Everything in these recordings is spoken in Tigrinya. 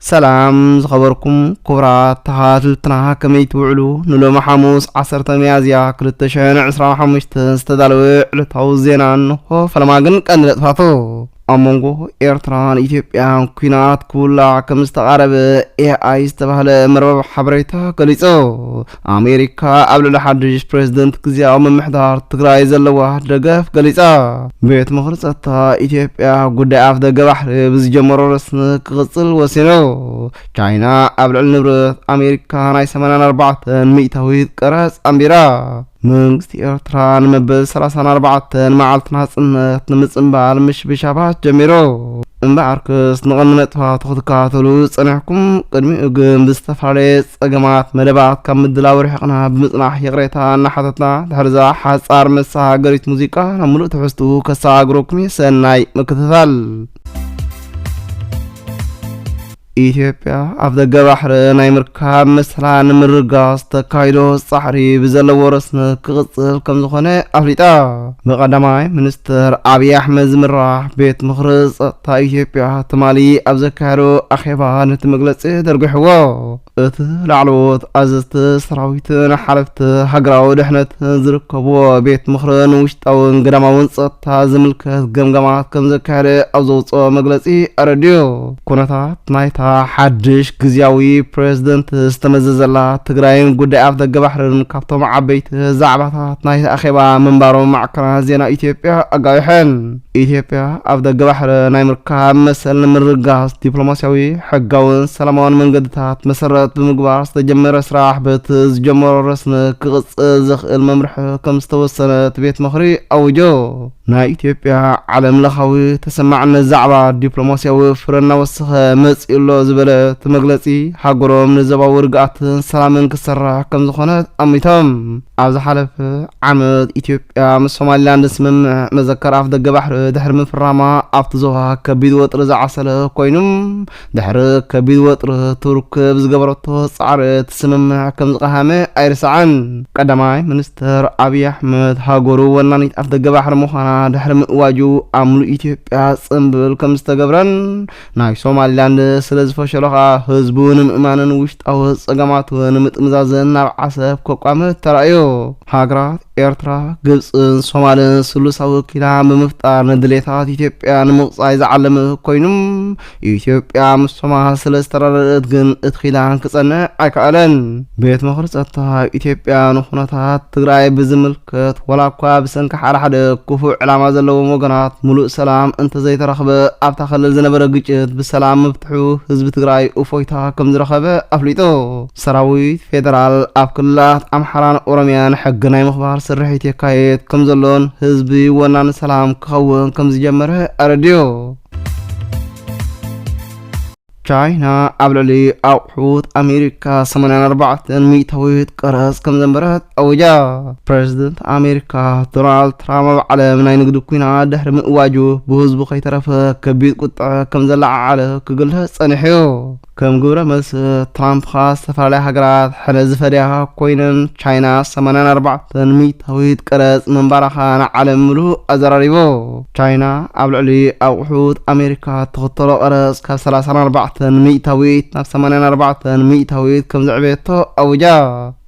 سلام زخبركم كبرات تهاتلتنا كميت وعلو نلوم حموس 10 ميازيا كلتشان 25 استدالو علتاو زينا انه فلما قن لطفاتو أمونغو إيرتران إثيوبيان كوينات كولا كمستقارب AI استبهل مربب حبريتا كليسو أمريكا قبل لحدش بريزيدنت كزياو من محضار تقراي زلوه دقف كليسا بيت مخرصتا إثيوبيا قد أف دقا بحر بزجمرو رسن كغصل وسينو چاينا قبل النبرت أمريكا ناي 84 مئتاويد قرص أمبيرا منغست إيرتران مبل 34 معالتنا صنت نمصنبال مش بشابات جميرو انبعركس نغنمتها تخدكاتلو صنحكم قدمي اقم بستفاريس اقمات مدبات كم مدلاو رحقنا بمصنح يغريتا نحطتنا تحرزا حصار مسا قريت موزيكا نملو تحستو كسا قروكمي سناي مكتثال ኢትዮጵያ ኣብ ደገ ባሕሪ ናይ ምርካብ መስላን ምርጋስ ተካይዶ ጻሕሪ ብዘለዎ ረስኒ ክቕጽል ከም ዝኾነ ኣፍሊጣ ብቐዳማይ ሚኒስትር ኣብይ ኣሕመድ ዝምራሕ ቤት ምኽሪ ጸጥታ ኢትዮጵያ ትማሊ ኣብ ዘካየዶ ኣኼባ ነቲ መግለጺ ዘርጊሕዎ እቲ ላዕለዎት ኣዘዝቲ ሰራዊትን ሓለፍቲ ሃገራዊ ድሕነትን ዝርከብዎ ቤት ምኽርን ውሽጣውን ገዳማውን ጸጥታ ዝምልከት ገምገማት ከም ዘካየደ ኣብ ዘውፅኦ መግለጺ ኣረድዩ ኩነታት ናይታ ሓድሽ ግዝያዊ ፕሬዝደንት ዝተመዘዘላ ትግራይን ጉዳይ ኣብ ደገ ባሕርን ካብቶም ዓበይቲ ዛዕባታት ናይ ኣኼባ ምንባሮም ማዕከናት ዜና ኢትዮጵያ ኣጋዊሐን ኢትዮጵያ ኣብ ደገ ባሕሪ ናይ ምርካብ መሰል ንምርጋስ ዲፕሎማስያዊ ሕጋውን ሰላማውን መንገድታት መሰረት ብምግባር ዝተጀመረ ስራሕ በቲ ዝጀመሮ ረስኒ ክቕፅል ዝኽእል መምርሒ ከም ዝተወሰነት ቤት ምኽሪ ኣውጆ ናይ ኢትዮጵያ ዓለም ለኻዊ ተሰማዕነት ዛዕባ ዲፕሎማስያዊ ፍረ እናወሰኸ መፂኡሎ ዝበለ ተመግለጺ ሃገሮም ንዘባዊ ርግኣትን ሰላምን ክሰርሕ ከም ዝኾነ ኣሚቶም ኣብ ዝሓለፈ ዓመት ኢትዮጵያ ምስ ሶማሊላንድ ስምምዕ መዘከር ኣፍ ደገ ባሕሪ ድሕሪ ምፍራማ ኣብቲ ዞባ ከቢድ ወጥሪ ዝዓሰለ ኮይኑ ድሕሪ ከቢድ ወጥሪ ትርክብ ዝገበረቶ ጻዕሪ ትስምምዕ ከም ዝቐሃመ ኣይርስዓን ቀዳማይ ሚኒስትር ኣብይ ኣሕመድ ሃገሩ ወናኒት ኣፍ ደገ ባሕሪ ምዃና ድሕሪ ምእዋጁ ኣብ ሙሉእ ኢትዮጵያ ጽምብል ከም ዝተገብረን ናይ ሶማሊላንድ ስለ ዝፈሸለኻ ህዝቡ ንምእማንን ውሽጣዊ ጸገማትን ንምጥምዛዝን ናብ ዓሰብ ከቋምት ተራእዩ ሃገራት ኤርትራ ግብፅን ሶማልን ስሉሳዊ ኪዳን ብምፍጣር ንድሌታት ኢትዮጵያ ንምቕጻይ ዝዓለመ ኮይኑ ኢትዮጵያ ምስ ሶማል ስለ ዝተረድእት ግን እቲ ኪዳን ክጸንዕ ኣይከኣለን ቤት ምኽሪ ጸጥታ ኢትዮጵያ ንኹነታት ትግራይ ብዝምልከት ወላ እኳ ብሰንኪ ሓደ ሓደ ክፉዕ ዕላማ ዘለዎም ወገናት ሙሉእ ሰላም እንተዘይተረኸበ ኣብታ ክልል ዝነበረ ግጭት ብሰላም ምፍትሑ ህዝቢ ትግራይ እፎይታ ከም ዝረኸበ ኣፍሊጡ ሰራዊት ፌደራል ኣብ ክልላት ኣምሓራን ኦሮምያን ሕጊ ናይ ምኽባር ስርሒት የካየድ ከም ዘሎን ህዝቢ ወናኒ ሰላም ክኸውን ከም ዝጀመረ ኣረድዩ ቻይና ኣብ ልዕሊ ኣቑሑት ኣሜሪካ 84 ሚእታዊት ቀረፅ ከም ዘንበረት ኣውጃ ፕሬዝደንት ኣሜሪካ ዶናልድ ትራምፕ ኣብ ዓለም ናይ ንግዲ ኩናት ድሕሪ ምእዋጁ ብህዝቡ ከይተረፈ ከቢድ ቁጥዐ ከም ዘለዓዓለ ክግለጽ ጸኒሑ ከም ግብረ መልሲ ትራምፕ ዝተፈላለዩ ሃገራት ሕለ ዝፈድያ ኮይነን ቻይና 84 ሚእታዊት ቀረፅ ምንባራኻ ንዓለም ምሉእ ኣዘራሪቦ ቻይና ኣብ ልዕሊ ኣቑሑት ኣሜሪካ ትኽተሎ ቀረፅ ካብ 34 ሚእታዊት ናብ 84 ሚእታዊት ከም ዘዕበየቶ ኣውጃ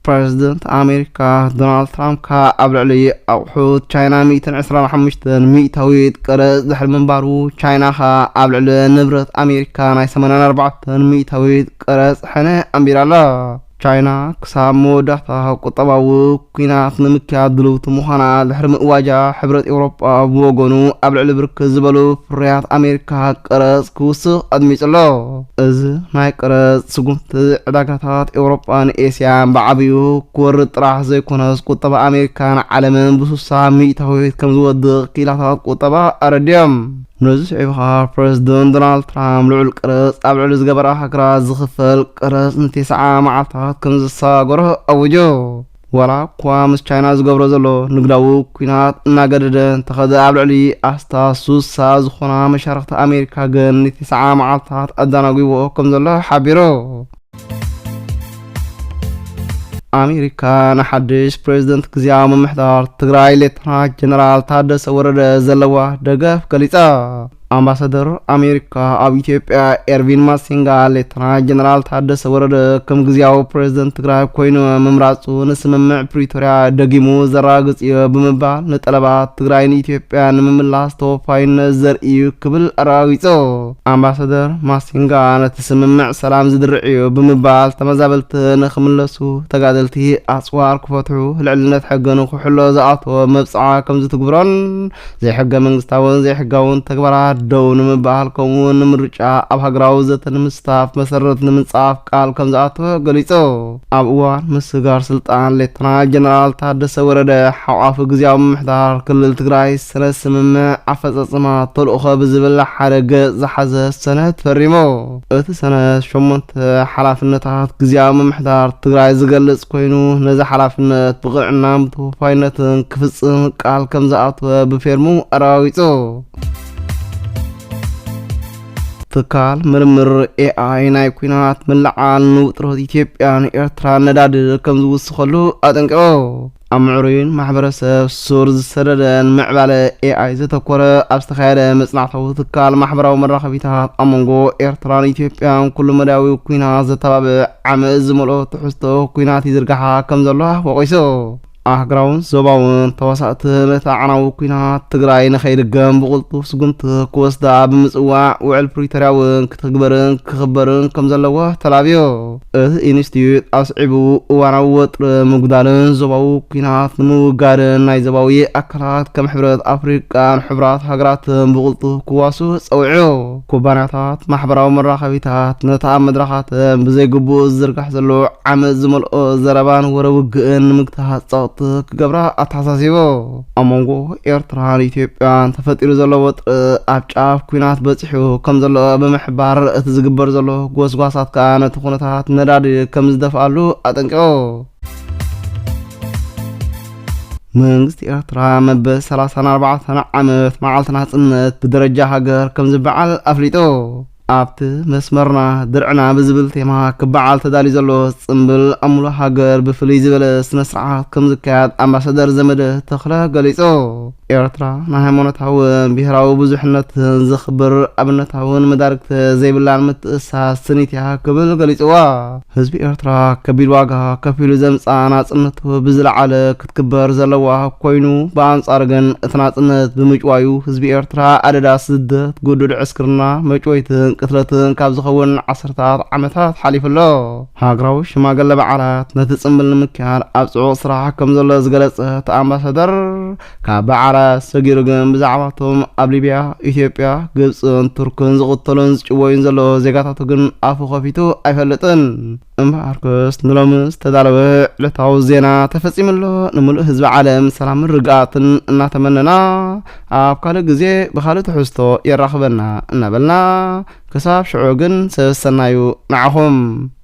ፕሬዝደንት ኣሜሪካ ዶናልድ ትራምፕ ኣብ ልዕሊ ኣቑሑት ቻይና 125 ሚእታዊት ቀረፅ ድሕሪ ምንባሩ ቻይናኻ ኣብ ልዕሊ ንብረት ኣሜሪካ ናይ 84 ሚእታዊት ቀረፅ ሕነ ኣንቢራ ኣላ ቻይና ክሳብ መወዳእታ ቁጠባዊ ኩናት ንምክያድ ድልውቲ ምዃና ድሕሪ ምእዋጃ ሕብረት ኤውሮጳ ብወገኑ ኣብ ልዕሊ ብርክት ዝበሉ ፍርያት ኣሜሪካ ቀረፅ ክውስኽ ኣድሚፅሎ እዚ ናይ ቀረፅ ስጉምቲ ዕዳጋታት ኤውሮጳን ኤስያን ብዓብዩ ክወርድ ጥራሕ ዘይኮነስ ቁጠባ ኣሜሪካ ንዓለምን ብስሳ ሚእታዊት ከም ዝወድቕ ኪላታት ቁጠባ ኣረድዮም ነዚ ስዒብኻ ፕሬዝደንት ዶናልድ ትራምፕ ልዑል ቀረፅ ኣብ ልዕሊ ዝገበራ ሃገራት ዝኽፈል ቀረፅ ን9 መዓልታት ከም ዘሰጋገሮ ኣውጆ ወላ እኳ ምስ ቻይና ዝገብሮ ዘሎ ንግዳዊ ኩናት እናገደደ እንተኸደ ኣብ ልዕሊ ኣስታ ሱሳ ዝኾና መሻርክቲ ኣሜሪካ ግን ን9 መዓልታት ኣዘናጊቦ ከም ዘሎ ሓቢሩ ኣሜሪካ ንሓድሽ ፕሬዚደንት ግዚያዊ ምምሕዳር ትግራይ ሌተናንት ጀነራል ታደሰ ወረደ ዘለዋ ደገፍ ገሊጻ። አምባሳደር አሜሪካ ኣብ ኢትዮጵያ ኤርቪን ማሲንጋ ሌተናንት ጀነራል ታደሰ ወረደ ከም ግዚያዊ ፕሬዚደንት ትግራይ ኮይኑ ምምራጹ ንስምምዕ ፕሪቶሪያ ደጊሙ ዘረጋግጽ እዩ ብምባል ንጠለባት ትግራይ ንኢትዮጵያ ንምምላስ ተወፋይነት ዘርኢ ክብል ኣረጋጊጹ። አምባሳደር ማሲንጋ ነቲ ስምምዕ ሰላም ዝድርዕ እዩ ብምባል ተመዛበልቲ ንኽምለሱ ተጋደልቲ ኣጽዋር ክፈትሑ ልዕልነት ሕጊ ንክሕሎ ዝኣተወ መብፅዓ ከም ዝትግብሮን ዘይሕገ መንግስታውን ዘይሕጋውን ተግባራት ደው ንምባል ከምኡውን ንምርጫ ኣብ ሃገራዊ ዘተ ንምስታፍ መሰረት ንምንጻፍ ቃል ከም ዝኣተወ ገሊጹ። ኣብ እዋን ምስጋር ስልጣን ሌተናንት ጀነራል ታደሰ ወረደ ሓቋፊ ግዚያዊ ምምሕዳር ክልል ትግራይ ሰነድ ስምምዕ ኣፈጻጽማ ተልእኾ ብዝብል ሓደ ገጽ ዝሓዘ ሰነድ ፈሪሙ። እቲ ሰነድ 8 ሓላፍነታት ግዚያዊ ምምሕዳር ትግራይ ዝገልጽ ኮይኑ ነዚ ሓላፍነት ብቕንዕናን ብተወፋይነትን ክፍጽም ቃል ከም ዝኣተወ ብፌርሙ ኣረጋጊጹ። ትካል ምርምር ኤአይ ናይ ኩናት ምልዓል ንውጥረት ኢትዮጵያን ኤርትራን ነዳዲ ከም ዝውስኸሉ ኣጠንቂቑ። ኣብ ምዕሩይን ማሕበረሰብ ሱር ዝሰደደን ምዕባለ ኤአይ ዘተኮረ ኣብ ዝተኻየደ መጽናዕታዊ ትካል ማሕበራዊ መራኸቢታት ኣብ መንጎ ኤርትራን ኢትዮጵያን ኩሉ መዳዊ ኩናት ዘተባብዕ ዓመት ዝመልኦ ትሕዝቶ ኩናት ይዝርግሓ ከም ዘሎ ወቒሱ። ኣህግራውን ዞባውን ተዋሳእቲ መታዓናዊ ኩናት ትግራይ ንኸይድገም ብቕልጡፍ ስጉምቲ ክወስዳ ብምጽዋዕ ውዕል ፕሪቶሪያ እውን ክትግበርን ክኽበርን ከም ዘለዎ ተላብዮ። እቲ ኢንስቲትዩት ኣስዒቡ እዋናዊ ወጥሪ ምጉዳልን ዞባዊ ኩናት ንምውጋድን ናይ ዞባዊ ኣካላት ከም ሕብረት ኣፍሪቃን ሕቡራት ሃገራትን ብቕልጡፍ ክዋሱ ጸዊዑ። ኩባንያታት ማሕበራዊ መራኸቢታት ነታ ኣብ መድረኻትን ብዘይግቡእ ዝዝርጋሕ ዘሎ ዓመት ዝመልኦ ዘረባን ወረውግእን ንምግታት ጸቕጢ ክገብራ ኣተሓሳሲቦ። ኣብ መንጎ ኤርትራን ኢትዮጵያን ተፈጢሩ ዘሎ ወጥሪ ኣብ ጫፍ ኩናት በፂሑ ከም ዘሎ ብምሕባር እቲ ዝግበር ዘሎ ጎስጓሳት ከዓ ነቲ ኩነታት ነዳዲ ከም ዝደፍኣሉ ኣጠንቂቑ። መንግስቲ ኤርትራ መበል 34 ዓመት መዓልቲ ናጽነት ብደረጃ ሃገር ከም ዝበዓል ኣፍሊጡ። ኣብቲ መስመርና ድርዕና ብዝብል ቴማ ክበዓል ተዳልዩ ዘሎ ጽምብል ኣብ ሙሉእ ሃገር ብፍልይ ዝበለ ስነ ስርዓት ከም ዝካየድ ኣምባሳደር ዘመደ ተኽለ ገሊጹ። ኤርትራ ናይ ሃይማኖታውን ብሄራዊ ብዙሕነትን ዝኽብር ኣብነታውን መዳርግቲ ዘይብላን ምትእስሳስ ስኒት እያ ክብል ገሊጽዋ። ህዝቢ ኤርትራ ከቢድ ዋጋ ከፊሉ ዘምጻ ናጽነቱ ብዝለዓለ ክትክበር ዘለዋ ኮይኑ ብኣንጻር ግን እቲ ናጽነት ብምጭዋዩ ህዝቢ ኤርትራ ኣደዳ ስደት ጉዱድ ዕስክርና መጭወይትን ቅትለትን ካብ ዝኸውን 10 ዓመታት ሓሊፉሎ። ሃገራዊ ሽማግለ በዓላት ነቲ ጽምብል ንምክያድ ኣብ ጽዑቕ ስራሕ ከም ዘሎ ዝገለጸት ኣምባሳደር ካብ በዓላት ሰጊሩ ግን ብዛዕባቶም ኣብ ሊብያ፣ ኢትዮጵያ፣ ግብፅን ቱርክን ዝቕተሉን ዝጭወዩን ዘሎ ዜጋታቱ ግን ኣፉ ከፊቱ ኣይፈልጥን። እምበኣርክስ ንሎሚ ዝተዳለወ ዕለታዊ ዜና ተፈጺሙሎ ንሙሉእ ህዝቢ ዓለም ሰላምን ርግኣትን እናተመነና ኣብ ካልእ ግዜ ብካልእ ትሕዝቶ የራኽበና እናበልና ክሳብ ሽዑ ግን ሰብሰናዩ ንዓኹም።